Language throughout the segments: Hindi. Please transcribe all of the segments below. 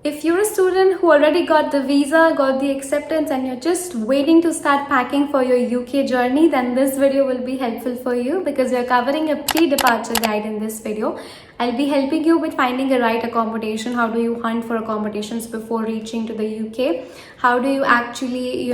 If you're a student who already got the visa, got the acceptance, and you're just waiting to start packing for your UK journey, then this video will be helpful for you because we're covering a pre-departure guide in this video. I'll be helping you with finding a right accommodation. How do you hunt for accommodations before reaching to the UK? How do you actually,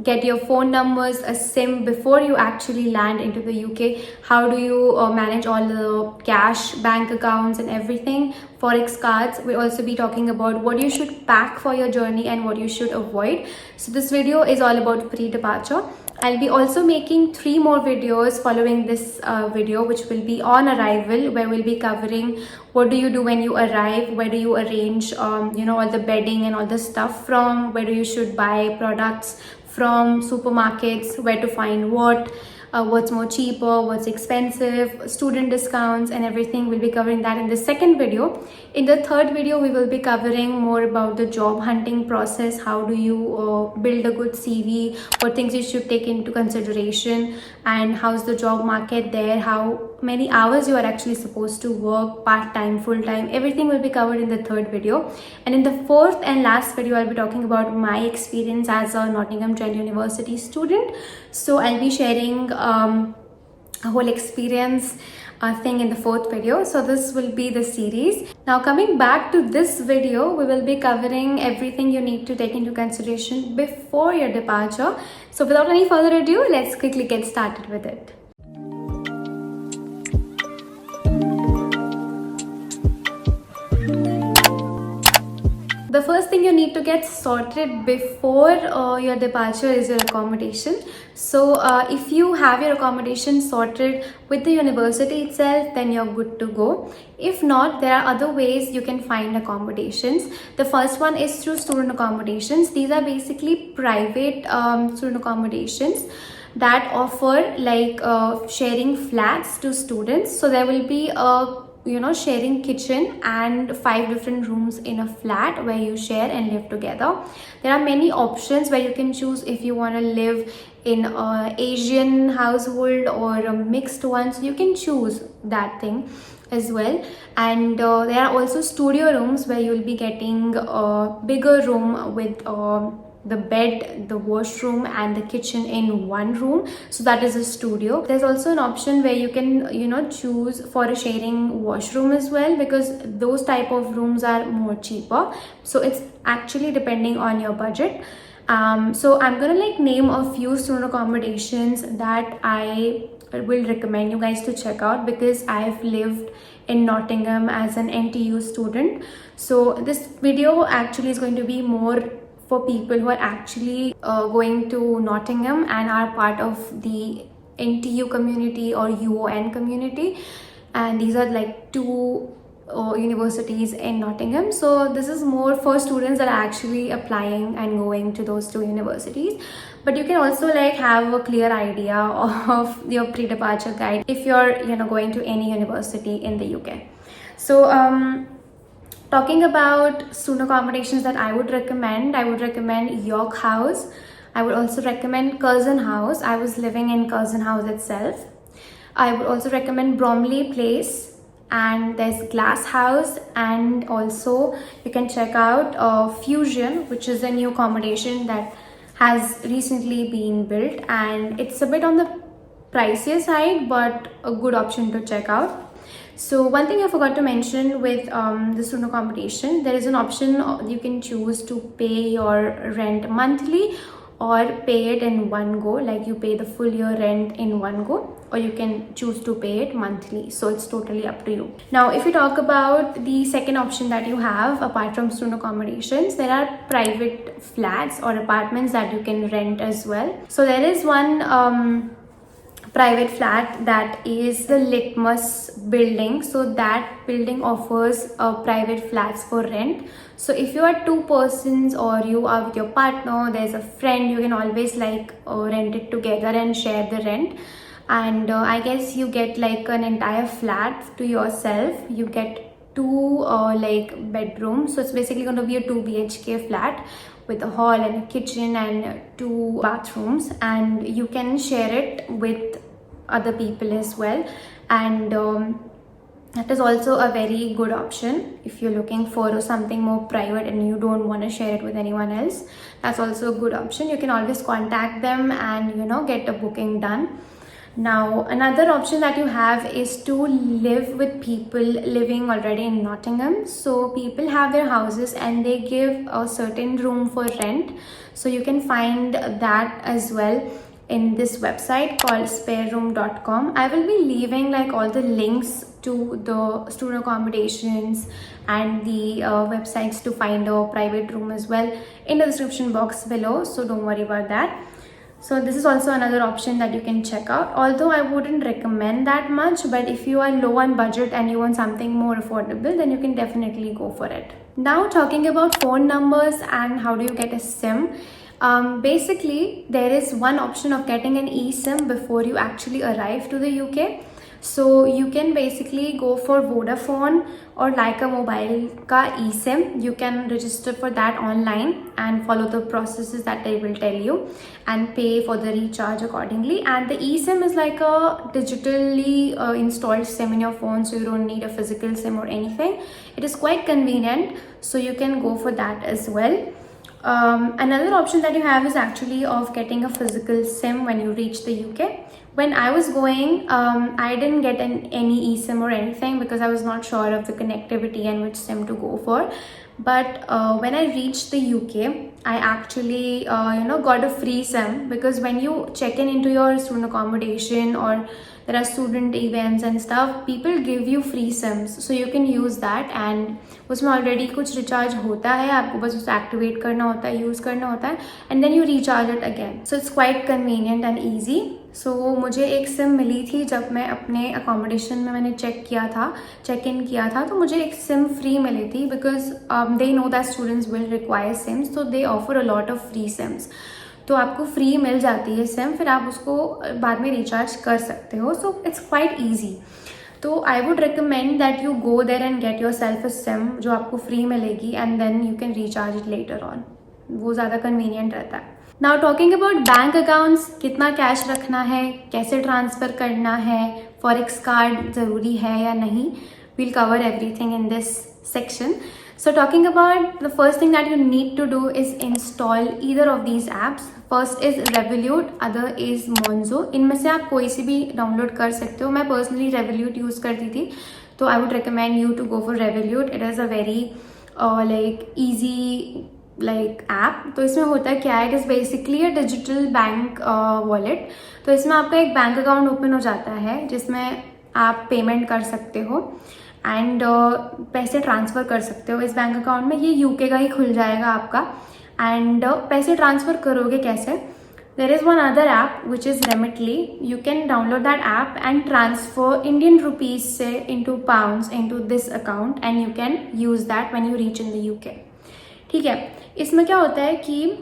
get your phone numbers, a SIM before you actually land into the UK? How do you manage all the cash, bank accounts and everything? Forex cards. We'll also be talking about what you should pack for your journey and what you should avoid. So this video is all about pre-departure. I'll be also making 3 more videos following this video, which will be on arrival, where we'll be covering what do you do when you arrive, where do you arrange all the bedding and all the stuff from, where do you should buy products from, supermarkets, where to find what's more cheaper, what's expensive, student discounts and everything. We'll be covering that in the second video. In the third video, we will be covering more about the job hunting process. How do you build a good CV, what things you should take into consideration, and how's the job market there, how many hours you are actually supposed to work, part-time, full-time. Everything will be covered in the third video. And in the fourth and last video, I'll be talking about my experience as a Nottingham Trent University student. So I'll be sharing a whole experience thing in the fourth video. So this will be the series. Now coming back to this video, we will be covering everything you need to take into consideration before your departure. So without any further ado, let's quickly get started with it. The first thing you need to get sorted before your departure is your accommodation. So if you have your accommodation sorted with the university itself, then you're good to go. If not, there are other ways you can find accommodations. The first one is through student accommodations. These are basically private student accommodations that offer sharing flats to students. So there will be a sharing kitchen and 5 different rooms in a flat where you share and live together. There are many options where you can choose if you want to live in an Asian household or a mixed one, so you can choose that thing as well. And there are also studio rooms where you'll be getting a bigger room with the bed, the washroom and the kitchen in one room. So that is a studio. There's also an option where you can choose for a sharing washroom as well, because those type of rooms are more cheaper. So it's actually depending on your budget. So I'm gonna name a few student accommodations that I will recommend you guys to check out, because I've lived in Nottingham as an NTU student. So this video actually is going to be more for people who are actually going to Nottingham and are part of the NTU community or UON community. And these are 2 universities in Nottingham. So this is more for students that are actually applying and going to those 2 universities. But you can also have a clear idea of your pre-departure guide if you're going to any university in the UK. So talking about student accommodations that I would recommend York House. I would also recommend Curzon House. I was living in Curzon House itself. I would also recommend Bromley Place, and there's Glass House, and also you can check out Fusion, which is a new accommodation that has recently been built, and it's a bit on the pricier side but a good option to check out. So one thing I forgot to mention with the student accommodation, there is an option you can choose to pay your rent monthly or pay it in one go, like you pay the full year rent in one go, or you can choose to pay it monthly. So it's totally up to you. Now if you talk about the second option that you have apart from student accommodations, there are private flats or apartments that you can rent as well. So there is one private flat that is the Litmus building. So that building offers private flats for rent. So if you are 2 persons or you are with your partner, there's a friend, you can always rent it together and share the rent. And I guess you get an entire flat to yourself. You get 2 bedrooms. So it's basically going to be a 2 BHK flat with a hall and a kitchen and 2 bathrooms, and you can share it with other people as well. And That is also a very good option if you're looking for something more private and you don't want to share it with anyone else. That's also a good option. You can always contact them and get a booking done. Now another option that you have is to live with people living already in Nottingham. So people have their houses and they give a certain room for rent, so you can find that as well in this website called spareroom.com. I will be leaving like all the links to the student accommodations and the websites to find a private room as well in the description box below, so don't worry about that. So this is also another option that you can check out, although I wouldn't recommend that much, but if you are low on budget and you want something more affordable, then you can definitely go for it. Now talking about phone numbers and how do you get a SIM. Basically, there is one option of getting an eSIM before you actually arrive to the UK. So you can basically go for Vodafone or Lyca Mobile ka eSIM. You can register for that online and follow the processes that they will tell you and pay for the recharge accordingly. And the eSIM is like a digitally installed SIM in your phone, so you don't need a physical SIM or anything. It is quite convenient, so you can go for that as well. Another option that you have is actually of getting a physical SIM when you reach the UK. When I was going, I didn't get any eSIM or anything because I was not sure of the connectivity and which SIM to go for. But when I reached the UK, I actually got a free SIM, because when you check in into your student accommodation or there are student events and stuff, people give you free SIMs, so you can use that. And उसमें already कुछ recharge होता है, आपको बस उसे activate करना होता है, use करना होता है, and then you recharge it again. So it's quite convenient and easy. So मुझे एक SIM मिली थी जब मैं अपने accommodation में मैंने check in किया था, तो मुझे एक SIM free मिली थी, because they know that students will require SIMs, so they offer a lot of free SIMs. तो आपको फ्री मिल जाती है सिम, फिर आप उसको बाद में रिचार्ज कर सकते हो. So it's quite easy. तो I would recommend that you go there and get your self a sim जो आपको फ्री मिलेगी, and then you can recharge it later on. वो ज़्यादा कन्वीनियंट रहता है. Now talking about bank accounts, कितना कैश रखना है, कैसे ट्रांसफ़र करना है, फॉरेक्स कार्ड ज़रूरी है या नहीं, we'll cover everything in this section. So talking about the first thing that you need to do is install either of these apps. First is Revolut, other is Monzo. इनमें से आप कोई सी भी डाउनलोड कर सकते हो. मैं पर्सनली Revolut यूज़ करती थी, तो I would recommend you to go for Revolut. It is a very easy app. तो इसमें होता है क्या है, it is basically a digital bank wallet. तो इसमें आपका एक बैंक अकाउंट ओपन हो जाता है जिसमें आप पेमेंट कर सकते हो एंड पैसे ट्रांसफ़र कर सकते हो इस बैंक अकाउंट में. ये यूके का ही खुल जाएगा आपका. एंड पैसे ट्रांसफ़र करोगे कैसे? There is one other app which is Remitly. You can download that app and transfer Indian rupees से into pounds into this account, and you can use that when you reach in the UK. ठीक है. इसमें क्या होता है कि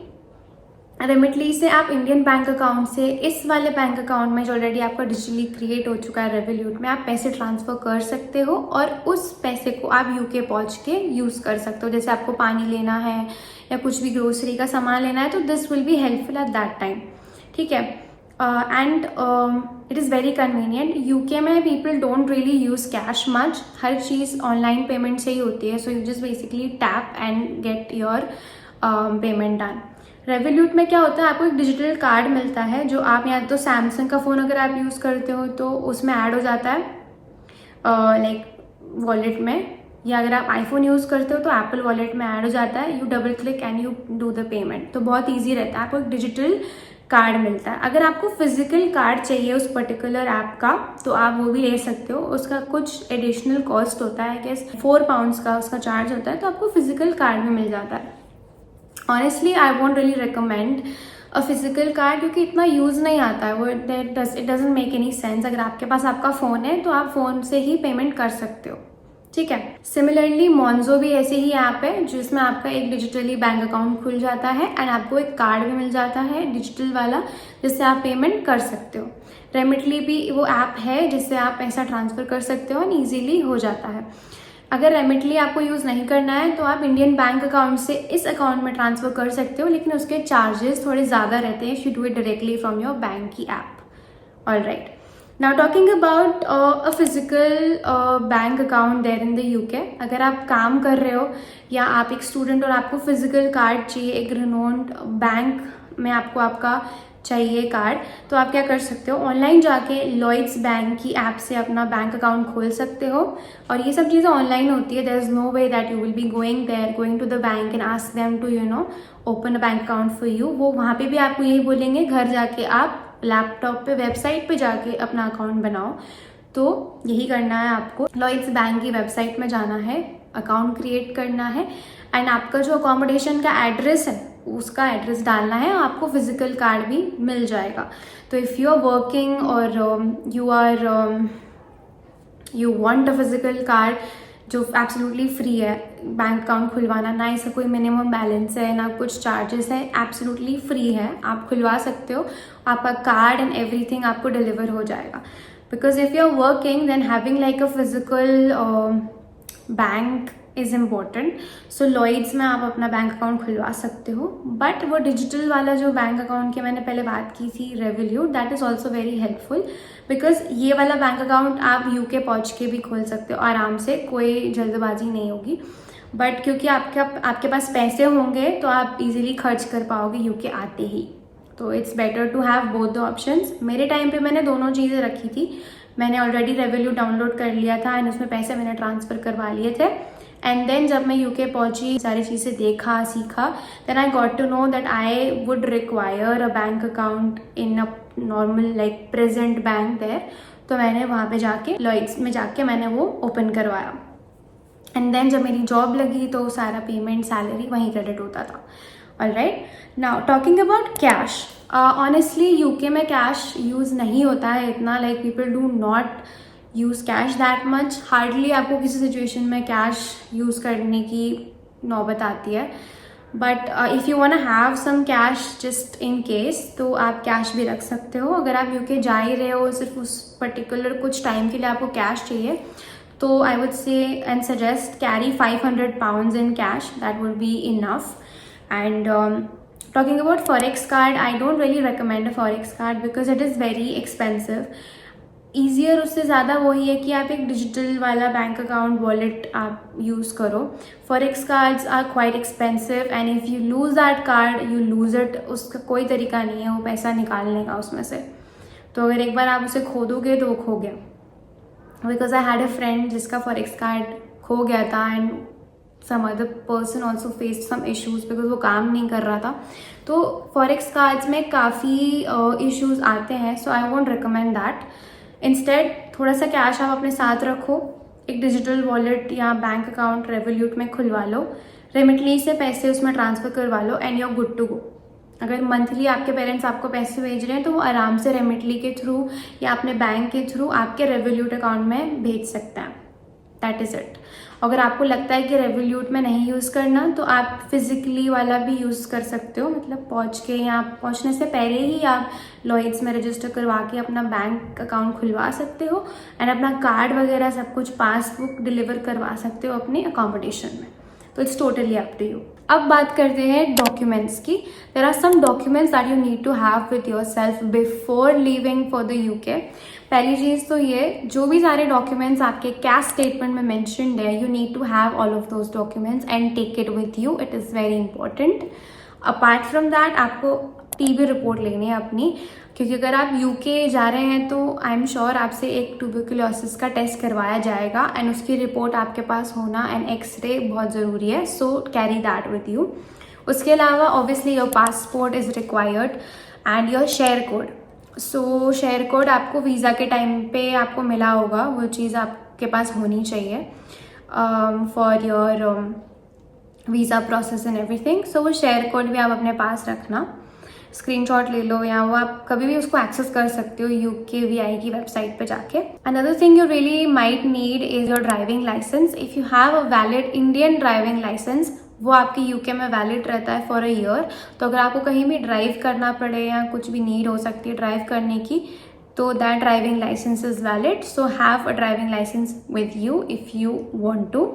रेमिटली से आप इंडियन बैंक अकाउंट से इस वाले बैंक अकाउंट में जो ऑलरेडी आपका डिजिटली क्रिएट हो चुका है रेवोल्यूट में, आप पैसे ट्रांसफ़र कर सकते हो और उस पैसे को आप यूके पहुंच के यूज़ कर सकते हो. जैसे आपको पानी लेना है या कुछ भी ग्रोसरी का सामान लेना है, तो this will be helpful at that time. ठीक है. And it is very convenient. UK में people don't really use cash much. हर चीज़ ऑनलाइन पेमेंट से ही होती है. So you just basically tap and get your payment done. Revolut में क्या होता है, आपको एक डिजिटल कार्ड मिलता है जो आप या तो सैमसंग का फ़ोन अगर आप यूज़ करते हो तो उसमें ऐड हो जाता है वॉलेट में, या अगर आप आईफोन यूज़ करते हो तो एप्पल वॉलेट में ऐड हो जाता है. U double click and you do the payment. तो बहुत ईजी रहता है. आपको एक डिजिटल कार्ड मिलता है. अगर आपको फिजिकल कार्ड चाहिए उस पर्टिकुलर ऐप का, तो आप वो भी ले सकते हो. उसका कुछ एडिशनल कॉस्ट होता है, कैसे £4 का उसका चार्ज होता है, तो आपको फिजिकल कार्ड भी मिल जाता है. Honestly I won't really recommend a physical card, क्योंकि इतना यूज़ नहीं आता है वो. It doesn't make any sense. अगर आपके पास आपका फ़ोन है तो आप फ़ोन से ही पेमेंट कर सकते हो. ठीक है. सिमिलरली मोन्जो भी ऐसे ही ऐप है जिसमें आपका एक डिजिटली बैंक अकाउंट खुल जाता है एंड आपको एक कार्ड भी मिल जाता है डिजिटल वाला, जिससे आप पेमेंट कर सकते हो. रेमिटली भी वो ऐप है जिससे आप पैसा ट्रांसफ़र कर सकते हो एंड ईजीली हो जाता है. अगर रेमिटली आपको यूज़ नहीं करना है तो आप इंडियन बैंक अकाउंट से इस अकाउंट में ट्रांसफ़र कर सकते हो, लेकिन उसके चार्जेस थोड़े ज़्यादा रहते हैं if you do it directly from your bank की app. All right. Now talking about a physical bank account there in the UK, अगर आप काम कर रहे हो या आप एक स्टूडेंट और आपको फिजिकल कार्ड चाहिए, एक रिनोन्ड बैंक में आपको आपका चाहिए कार्ड, तो आप क्या कर सकते हो, ऑनलाइन जाके लॉयड्स बैंक की ऐप से अपना बैंक अकाउंट खोल सकते हो। और ये सब चीज़ें ऑनलाइन होती है, there is no way that you will be going to the bank and ask them to open a bank account for you. वो वहाँ पे भी आपको यही बोलेंगे, घर जाके आप लैपटॉप पे वेबसाइट पे जाके अपना अकाउंट बनाओ। तो यही करना है आपको, लॉयड्स बैंक की वेबसाइट में जाना है, अकाउंट क्रिएट करना है एंड आपका जो अकोमोडेशन का एड्रेस है उसका एड्रेस डालना है, आपको फिजिकल कार्ड भी मिल जाएगा। तो इफ़ यू आर वर्किंग और you want a physical card जो एब्सोल्युटली फ्री है, बैंक अकाउंट खुलवाना, ना इसका कोई मिनिमम बैलेंस है ना कुछ चार्जेस है, एब्सोल्युटली फ्री है, आप खुलवा सकते हो, आपका कार्ड एंड एवरीथिंग आपको डिलीवर हो जाएगा। Because if you are working then having like a physical bank is important. So Lloyds में आप अपना बैंक अकाउंट खुलवा सकते हो, बट वो डिजिटल वाला जो बैंक अकाउंट की मैंने पहले बात की थी, revolute, that is also very helpful. Because ये वाला बैंक अकाउंट आप यूके पहुँच के भी खोल सकते हो आराम से, कोई जल्दबाजी नहीं होगी। बट क्योंकि आपके पास पैसे होंगे तो आप इजीली खर्च कर पाओगे यूके आते ही। तो it's better to have both the options. मेरे टाइम पे मैंने दोनों चीज़ें रखी थी, मैंने ऑलरेडी रेवोल्यूट डाउनलोड कर लिया था एंड उसमें पैसे मैंने ट्रांसफ़र करवा लिए थे। एंड देन जब मैं यूके पहुंची, सारी चीज़ें देखा सीखा, then I got to know that I would require a bank account in a normal like present bank there. तो मैंने वहाँ पे जाके लॉयड्स में जाके मैंने वो ओपन करवाया एंड देन जब मेरी जॉब लगी तो सारा पेमेंट सैलरी वहीं क्रेडिट होता था। Alright, now talking about cash, honestly UK में कैश यूज़ नहीं होता है इतना, like people do not use cash that much. Hardly आपको किसी सिचुएशन में कैश यूज़ करने की नौबत आती है। But if you want to have some cash just in case, तो आप कैश भी रख सकते हो। अगर आप यूके जा ही रहे हो, सिर्फ उस पर्टिकुलर कुछ टाइम के लिए आपको कैश चाहिए, तो आई वुड से and suggest carry 500 pounds in cash, that would be enough. And talking about forex card, I don't really recommend a forex card because it is very expensive. Easier उससे ज़्यादा वही है कि आप एक डिजिटल वाला बैंक अकाउंट वॉलेट आप यूज़ करो। Forex cards are quite expensive and if you lose that card you lose it, उसका कोई तरीका नहीं है वो पैसा निकालने का उसमें से। तो अगर एक बार आप उसे खो दोगे तो वो खो गया। Because I had a friend जिसका फॉरेक्स कार्ड खो गया था and some other person also faced some issues because वो काम नहीं कर रहा था। तो फॉरेक्स कार्ड्स में काफ़ी इश्यूज आते हैं, so I won't recommend that. Instead थोड़ा सा कैश आप अपने साथ रखो, एक डिजिटल वॉलेट या बैंक अकाउंट रेवोल्यूट में खुलवा लो, रेमिटली से पैसे उसमें ट्रांसफ़र करवा लो and you are good to go. अगर मंथली आपके पेरेंट्स आपको पैसे भेज रहे हैं तो वो आराम से रेमिटली के थ्रू या अपने बैंक के थ्रू आपके रेवोल्यूट अकाउंट में भेज सकते हैं। That is it. अगर आपको लगता है कि रेवोल्यूट में नहीं यूज़ करना तो आप फिजिकली वाला भी यूज़ कर सकते हो, मतलब पहुंच के या पहुंचने से पहले ही आप लॉयड्स में रजिस्टर करवा के अपना बैंक अकाउंट खुलवा सकते हो एंड अपना कार्ड वगैरह सब कुछ, पासबुक डिलीवर करवा सकते हो अपने अकोमोडेशन में। तो it's totally up to you. अब बात करते हैं डॉक्यूमेंट्स की। There are some documents that you need to have with yourself before leaving for the UK. पहली चीज़ तो ये, जो भी सारे डॉक्यूमेंट्स आपके कैश स्टेटमेंट में मेंशन्ड है, you need to have all of those documents and take it with you, it is very important. Apart from that आपको टीबी रिपोर्ट लेनी है अपनी, क्योंकि अगर आप यूके जा रहे हैं तो आई एम श्योर आपसे एक ट्यूबरकुलोसिस का टेस्ट करवाया जाएगा एंड उसकी रिपोर्ट आपके पास होना एंड एक्सरे बहुत ज़रूरी है, सो कैरी दैट विद यू। उसके अलावा obviously your passport is required and your share code. So share code आपको वीज़ा के टाइम पे आपको मिला होगा, वो चीज़ आपके पास होनी चाहिए for your visa process and everything. So वो शेयर कोड भी आप अपने पास रखना, स्क्रीनशॉट ले लो या वो आप कभी भी उसको एक्सेस कर सकते हो UKVI की वेबसाइट पे जाके। Another thing you really might need is your driving licence. If you have a valid Indian driving licence, वो आपकी यूके में वैलिड रहता है फॉर अ ईयर। तो अगर आपको कहीं भी ड्राइव करना पड़े या कुछ भी नीड हो सकती है ड्राइव करने की, तो that driving licence is valid. So have a driving licence with you if you want to.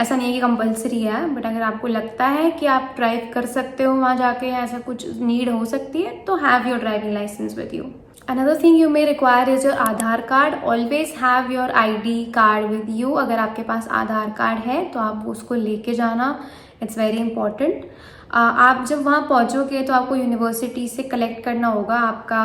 ऐसा नहीं है कि कंपलसरी है, बट अगर आपको लगता है कि आप ड्राइव कर सकते हो वहाँ जाके या ऐसा कुछ नीड हो सकती है, तो have your driving licence with you. Another thing you may require is your Aadhaar card. Always have your ID card with you. अगर आपके पास आधार कार्ड है तो आप उसको लेके जाना. It's very important. आप जब वहाँ पहुँचोगे तो आपको यूनिवर्सिटी से कलेक्ट करना होगा आपका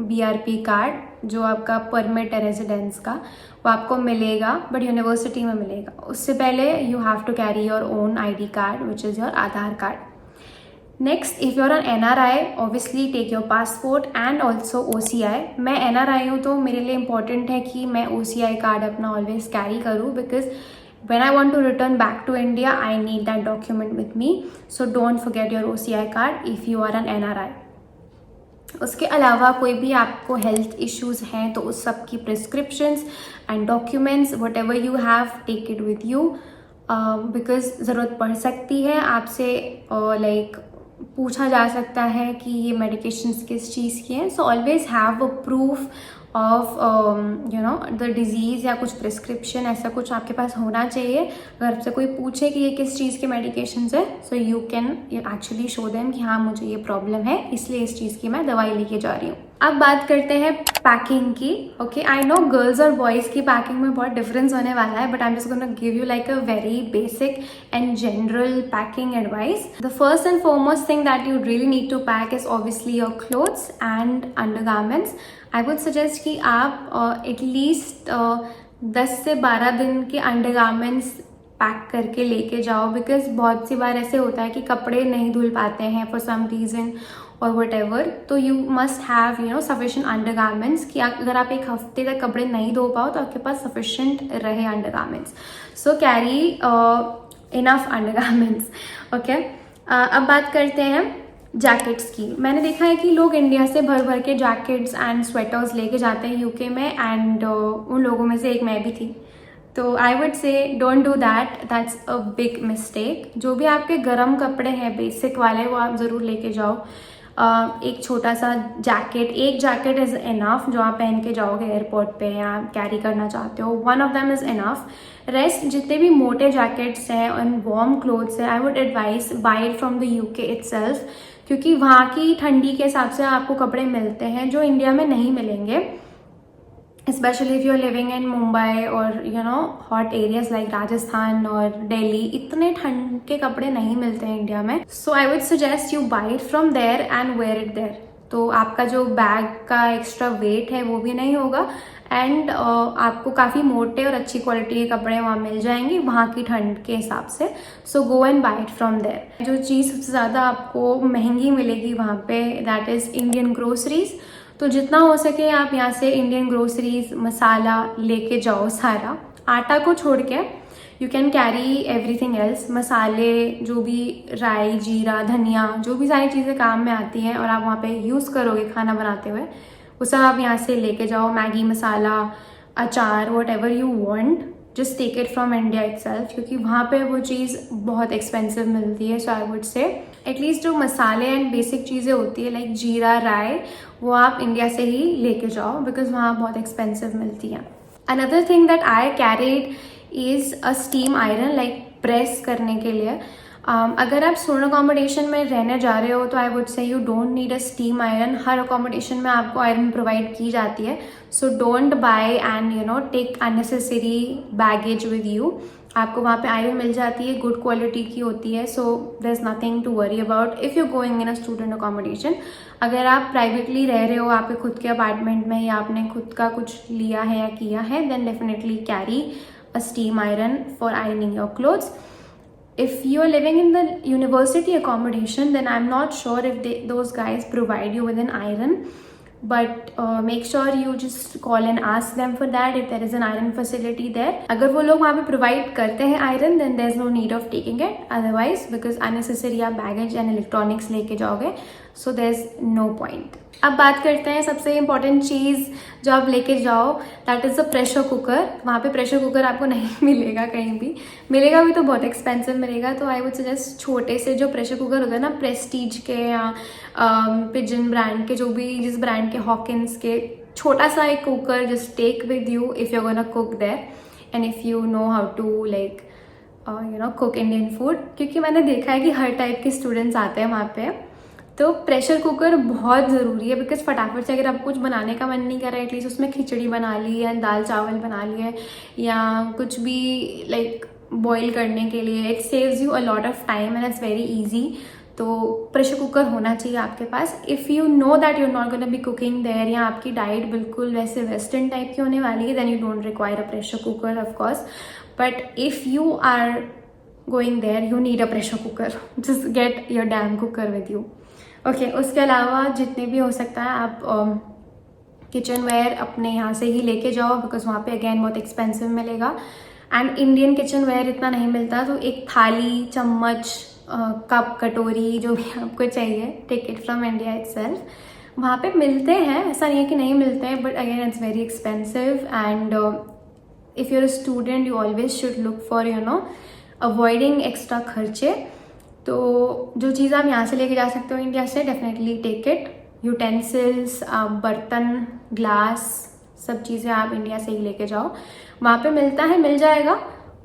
BRP कार्ड, जो आपका परमिट है रेजिडेंस का, वो आपको मिलेगा, बट यूनिवर्सिटी में मिलेगा. उससे पहले you have to carry your own ID card which is your Aadhaar card. Next, if you are an NRI, obviously take your passport and also OCI. मैं NRI हूँ तो मेरे लिए इम्पॉर्टेंट है कि मैं OCI कार्ड अपना ऑलवेज कैरी करूँ, because when I want to return back to India, I need that document with me. So don't forget your OCI card if you are an NRI. उसके अलावा कोई भी आपको हेल्थ इश्यूज़ हैं तो उस सब की prescriptions and documents whatever you have, take it with you, because ज़रूरत पड़ सकती है आपसे. लाइक पूछा जा सकता है कि ये मेडिकेशंस किस चीज़ की हैं. So always have a proof of the disease या कुछ प्रिस्क्रिप्शन, ऐसा कुछ आपके पास होना चाहिए. अगर आपसे कोई पूछे कि ये किस चीज़ के मेडिकेशंस है, so you can actually show them कि हाँ मुझे ये प्रॉब्लम है, इसलिए इस चीज़ की मैं दवाई लेके जा रही हूँ. अब बात करते हैं पैकिंग की. ओके, आई नो गर्ल्स और बॉयज़ की पैकिंग में बहुत डिफरेंस होने वाला है, but I am just gonna give you like a very basic and general packing advice. The first and foremost thing that you really need to pack is obviously your clothes and undergarments. I would suggest कि आप एटलीस्ट 10 से 12 दिन के अंडरगारमेंट्स पैक करके लेके जाओ, बिकॉज बहुत सी बार ऐसे होता है कि कपड़े नहीं धुल पाते हैं फॉर सम रीज़न और वट एवर. तो you must have sufficient undergarments कि अगर आप एक हफ्ते तक कपड़े नहीं धो पाओ तो आपके पास सफिशेंट रहे अंडरगारमेंट्स. सो कैरी इनफ अंडरगारमेंट्स. ओके, अब बात करते हैं जैकेट्स की. मैंने देखा है कि लोग इंडिया से भर भर के जैकेट्स एंड स्वेटर्स लेके जाते हैं यूके में, एंड उन लोगों में से एक मैं भी थी. तो आई वुड से don't do that, that's a big mistake. जो भी आपके गर्म कपड़े हैं बेसिक वाले वो आप ज़रूर लेके जाओ. एक छोटा सा एक जैकेट इज़ इनफ जो आप पहन के जाओगे एयरपोर्ट पे या कैरी करना चाहते हो. One of them is enough. Rest जितने भी मोटे जैकेट्स हैं एंड वार्म क्लोथ्स हैं, I would advice buy it from the UK itself, क्योंकि वहाँ की ठंडी के हिसाब से आपको कपड़े मिलते हैं जो इंडिया में नहीं मिलेंगे. Specially if you are living in Mumbai और हॉट एरियाज लाइक राजस्थान और दिल्ली, इतने ठंड के कपड़े नहीं मिलते हैं इंडिया में. So I would suggest you buy it from there and wear it there. तो आपका जो बैग का एक्स्ट्रा वेट है वो भी नहीं होगा, एंड आपको काफ़ी मोटे और अच्छी क्वालिटी के कपड़े वहाँ मिल जाएंगे वहाँ की ठंड के हिसाब से. So go and buy it from there. जो चीज़ सबसे ज़्यादा आपको महंगी मिलेगी वहाँ पे, दैट इज़ इंडियन ग्रोसरीज. तो जितना हो सके आप यहाँ से इंडियन ग्रोसरीज, मसाला लेके जाओ सारा. आटा को छोड़ के you can carry everything else. मसाले, जो भी राई, जीरा, धनिया, जो भी सारी चीज़ें काम में आती हैं और आप वहाँ पे यूज़ करोगे खाना बनाते हुए, वो सब आप यहाँ से लेके जाओ. मैगी मसाला, अचार, whatever you want, just take it from India itself, क्योंकि वहाँ पे वो चीज़ बहुत एक्सपेंसिव मिलती है. सो आई वुड से एटलीस्ट जो मसाले एंड बेसिक चीज़ें होती है लाइक जीरा, राई, वो आप इंडिया से ही लेके जाओ, बिकॉज वहाँ बहुत एक्सपेंसिव मिलती है. Another thing that I carried is a steam iron, like press करने के लिए. अगर आप स्टूडेंट अकोमोडेशन में रहने जा रहे हो तो I would say you don't need a steam iron. हर अकोमोडेशन में आपको आयरन प्रोवाइड की जाती है. So don't buy and take unnecessary baggage with you. आपको वहाँ पे आयरन मिल जाती है, गुड क्वालिटी की होती है. So there is nothing to worry about if you going in a student accommodation. अगर आप प्राइवेटली रह रहे हो आपके खुद के अपार्टमेंट में या आपने खुद का कुछ लिया है या किया है, then definitely carry a steam iron for ironing your clothes. If you are living in the university accommodation, then I'm not sure if those guys provide you with an iron, but make sure you just call and ask them for that if there is an iron facility there. अगर वो लोग वहाँ पे provide करते हैं iron, then there's no need of taking it. Otherwise, because unnecessary आप baggage and electronics लेके जाओगे, so there's no point. अब बात करते हैं सबसे इम्पॉर्टेंट चीज़ जो आप लेके जाओ, that is a pressure cooker. वहाँ पे प्रेशर कुकर आपको नहीं मिलेगा कहीं भी, मिलेगा भी तो बहुत एक्सपेंसिव मिलेगा. तो आई वुड सजेस्ट छोटे से जो प्रेशर कुकर होता है ना, प्रेस्टीज के या पिजन ब्रांड के, जो भी जिस ब्रांड के, हॉकिंस के, छोटा सा एक cooker just take with you if you gonna cook there and if you know how to like cook Indian food. क्योंकि मैंने देखा है कि हर टाइप के स्टूडेंट्स आते हैं वहाँ पे, तो प्रेशर कुकर बहुत ज़रूरी है, बिकॉज फटाफट से अगर आपको कुछ बनाने का मन नहीं कर रहा है, एटलीस्ट उसमें खिचड़ी बना ली या दाल चावल बना लिए या कुछ भी लाइक बॉईल करने के लिए, it saves you a lot of time and it's very easy. तो प्रेशर कुकर होना चाहिए आपके पास। If you know that you are not gonna be cooking there, या आपकी डाइट बिल्कुल वैसे वेस्टर्न टाइप की होने वाली है, then you don't require a pressure cooker of course. But if you are going there you need a pressure cooker, just get your damn cooker with you. Okay, उसके अलावा जितने भी हो सकता है आप किचन वेयर अपने यहाँ से ही लेके जाओ, बिकॉज वहाँ पे अगेन बहुत एक्सपेंसिव मिलेगा एंड इंडियन किचन वेयर इतना नहीं मिलता। तो एक थाली, चम्मच, कप, कटोरी, जो भी आपको चाहिए, take it from India itself. वहाँ पे मिलते हैं, ऐसा नहीं है कि नहीं मिलते हैं, but again it's very expensive and if you are a student you always should look for avoiding extra खर्चे। तो जो चीज़ आप यहाँ से लेके जा सकते हो इंडिया से, डेफिनेटली टेक इट। यूटेंसिल्स, बर्तन, ग्लास, सब चीज़ें आप इंडिया से ही लेके जाओ। वहाँ पे मिलता है, मिल जाएगा,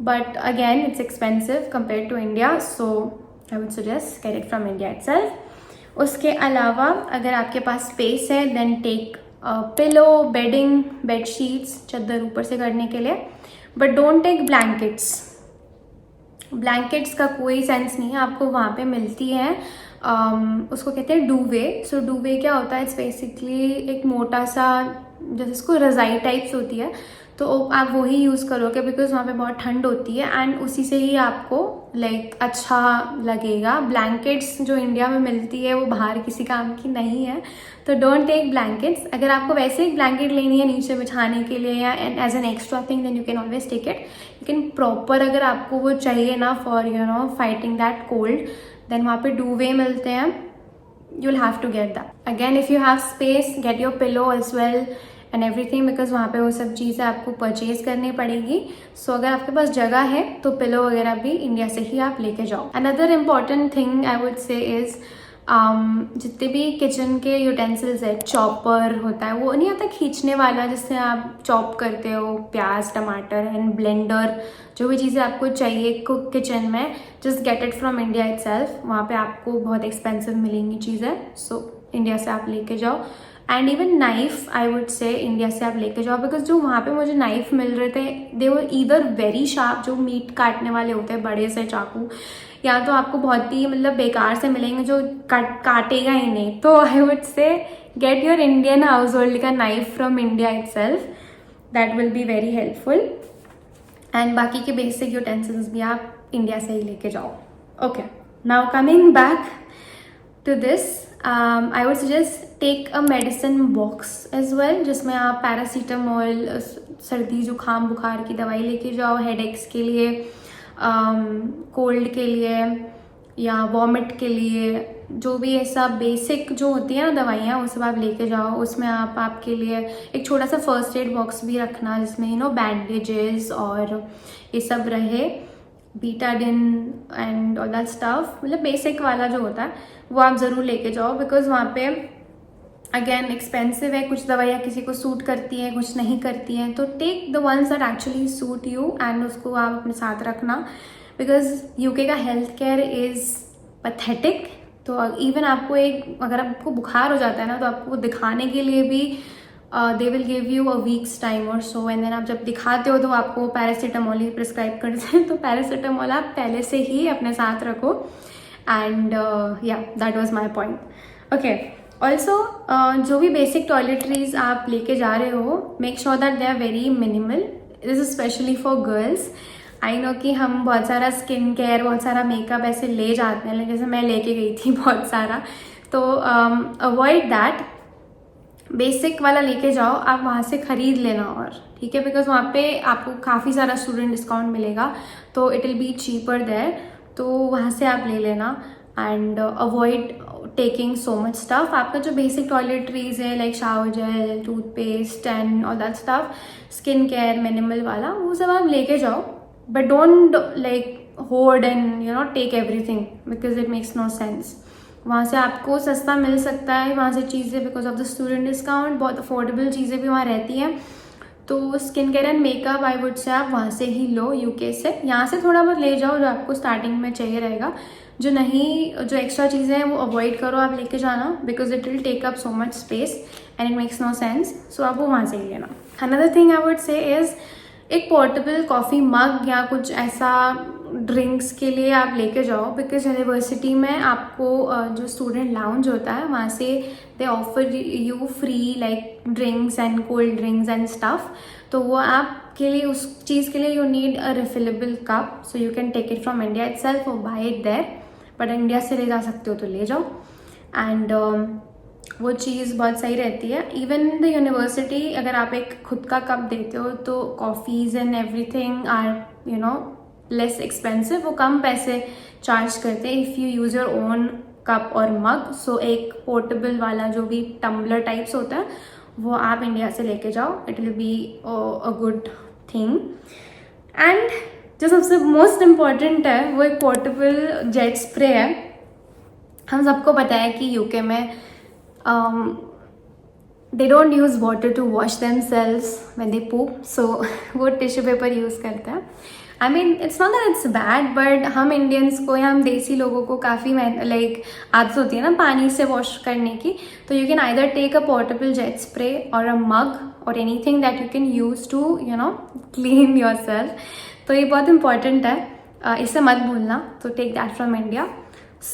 but again it's expensive compare to India, so I would suggest get it from India itself. उसके अलावा अगर आपके पास स्पेस है then take pillow, bedding, bedsheets, चादर ऊपर से करने के लिए, but don't take blankets. Blankets का कोई सेंस नहीं है, आपको वहाँ पे मिलती है उसको कहते हैं डूवे। सो डूवे क्या होता है, इट्स बेसिकली एक मोटा सा, जैसे इसको रज़ाई टाइप्स होती है, तो आप वही यूज़ करोगे बिकॉज वहाँ पे बहुत ठंड होती है एंड उसी से ही आपको लाइक अच्छा लगेगा। ब्लैंकेट्स जो इंडिया में मिलती है वो बाहर किसी काम की नहीं है, तो डोंट टेक ब्लैंकेट्स। अगर आपको वैसे एक ब्लैंकेट लेनी है नीचे बिछाने के लिए या as an extra thing, then you can always take it. लेकिन प्रॉपर अगर आपको वो चाहिए ना for fighting that cold, then वहाँ पे डूवे मिलते हैं, you will have to get that. Again if you have space, get your pillow as well and everything, because वहाँ पे वो सब चीज़ें आपको परचेज करनी पड़ेगी। सो अगर आपके पास जगह है तो पिलो वगैरह भी इंडिया से ही आप लेके जाओ। Another important thing I would say is जितने भी किचन के यूटेंसिल्स है, चॉपर होता है, वो नहीं आता खींचने वाला जिससे आप चॉप करते हो प्याज, टमाटर एंड ब्लेंडर, जो भी चीज़ें आपको चाहिए कुक किचन में, just get it from India itself. वहाँ पे आपको बहुत एक्सपेंसिव मिलेंगी चीज़ें, सो इंडिया से आप लेके जाओ। And even knife I would से इंडिया से आप लेके जाओ, बिकॉज जो वहाँ पे मुझे नाइफ मिल रहे थे दे वर ईदर वेरी शार्प, जो मीट काटने वाले होते हैं बड़े से चाकू, या तो आपको बहुत ही मतलब बेकार से मिलेंगे जो काटेगा ही नहीं। तो I would say get your Indian household का knife from India itself, that will be very helpful. And बाकी के बेसिक यूटेंसिल्स भी आप इंडिया से ही लेके जाओ। Okay, now coming back to this, I would suggest take a medicine box as well, जिसमें आप पैरासीटामोल, सर्दी जुकाम बुखार की दवाई लेके जाओ, हेडेक्स के लिए, कोल्ड के लिए या वॉमिट के लिए, जो भी ऐसा बेसिक जो होती है ना दवाइयाँ, वो सब आप लेके जाओ। उसमें आप आपके लिए एक छोटा सा फर्स्ट एड बॉक्स भी रखना, जिसमें बैंडेजेस और ये सब रहे, Betadine and all that stuff, मतलब बेसिक वाला जो होता है वो आप ज़रूर लेके जाओ, बिकॉज वहाँ पे अगेन एक्सपेंसिव है। कुछ दवाइयाँ किसी को सूट करती हैं, कुछ नहीं करती हैं, तो take the ones that actually suit you and उसको आप अपने साथ रखना, बिकॉज यूके का हेल्थ केयर इज़ पैथेटिक। तो इवन आपको एक अगर आपको बुखार हो जाता है ना, तो आपको दिखाने के लिए भी they will give you a weeks time और सो, एंड देन आप जब दिखाते हो तो आपको पैरासीटामोल ही प्रिस्क्राइब करते हैं। तो पैरासीटामोल आप पहले से ही अपने साथ रखो एंड या that was my point. Okay, also जो भी बेसिक टॉयलेटरीज आप लेके जा रहे हो, make sure that they are very minimal. This is specially for girls. I know कि हम बहुत सारा स्किन केयर, बहुत सारा मेकअप ऐसे ले जाते हैं, जैसे मैं लेके गई थी बहुत सारा, तो अवॉइड दैट। बेसिक वाला लेके जाओ, आप वहाँ से ख़रीद लेना, और ठीक है, बिकॉज वहाँ पे आपको काफ़ी सारा स्टूडेंट डिस्काउंट मिलेगा, तो it will be cheaper there, तो वहाँ से आप ले लेना। And avoid taking so much stuff. आपका जो बेसिक टॉयलेटरीज है like shower gel, toothpaste and all that stuff, skin care minimal वाला, वो सब आप लेके जाओ, but don't like hoard and take everything, because it makes no sense. वहाँ से आपको सस्ता मिल सकता है वहाँ से चीज़ें, because of the student discount, बहुत अफोर्डेबल चीज़ें भी वहाँ रहती हैं। तो skin care and makeup I would से आप वहाँ से ही लो, यूके से। यहाँ से थोड़ा बहुत ले जाओ जो आपको स्टार्टिंग में चाहिए रहेगा, जो एक्स्ट्रा चीज़ें हैं वो अवॉइड करो आप लेके जाना, because it will take up so much space and it makes no sense. So आप वो वहाँ से ही लेना. Another thing I would say is एक पोर्टेबल कॉफ़ी मग या कुछ ऐसा ड्रिंक्स के लिए आप लेके जाओ, बिकॉज यूनिवर्सिटी में आपको जो स्टूडेंट लाउंज होता है वहाँ से they offer you free like drinks and cold drinks and stuff. तो वो आपके लिए उस चीज़ के लिए you need a refillable cup, so you can take it from India itself और buy it there. But India से ले जा सकते हो तो ले जाओ. एंड वो चीज़ बहुत सही रहती है. इवन द यूनिवर्सिटी, अगर आप एक खुद का कप देते हो तो coffees and everything are less expensive. वो कम पैसे चार्ज करते हैं if you use your own cup और मग. सो एक पोर्टेबल वाला जो भी टम्बलर टाइप्स होता है वो आप इंडिया से लेके जाओ. It will be a good thing. And जो सबसे मोस्ट इम्पॉर्टेंट है वो एक पोर्टेबल जेट स्प्रे है. हम सबको पता है कि यूके में they don't use water to wash themselves when they poop, so वो टिश्यू पेपर यूज़ करते हैं. I mean it's not that it's bad, but हम इंडियंस को या हम देसी लोगों को काफ़ी लाइक आदत होती है ना पानी से वॉश करने की. तो you can either take a portable jet spray और अ मग और anything that you can use to clean yourself. तो ये बहुत इंपॉर्टेंट है, इसे मत भूलना. तो take that from India.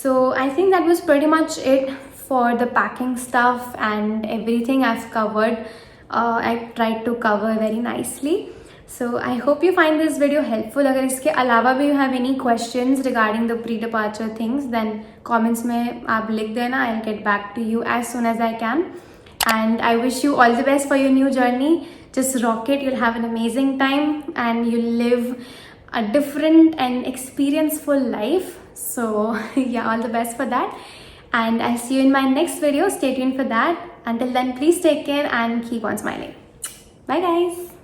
So I think that was pretty much it for the packing stuff and everything I've covered. I tried to cover very nicely. So I hope you find this video helpful. अगर इसके अलावा भी you have any questions regarding the pre-departure things, then comments में आप लिख देना. I'll get back to you as soon as I can. And I wish you all the best for your new journey. Just rock it. You'll have an amazing time and you'll live a different and experienceful life. So yeah, all the best for that. And I'll see you in my next video. Stay tuned for that. Until then, please take care and keep on smiling. Bye guys.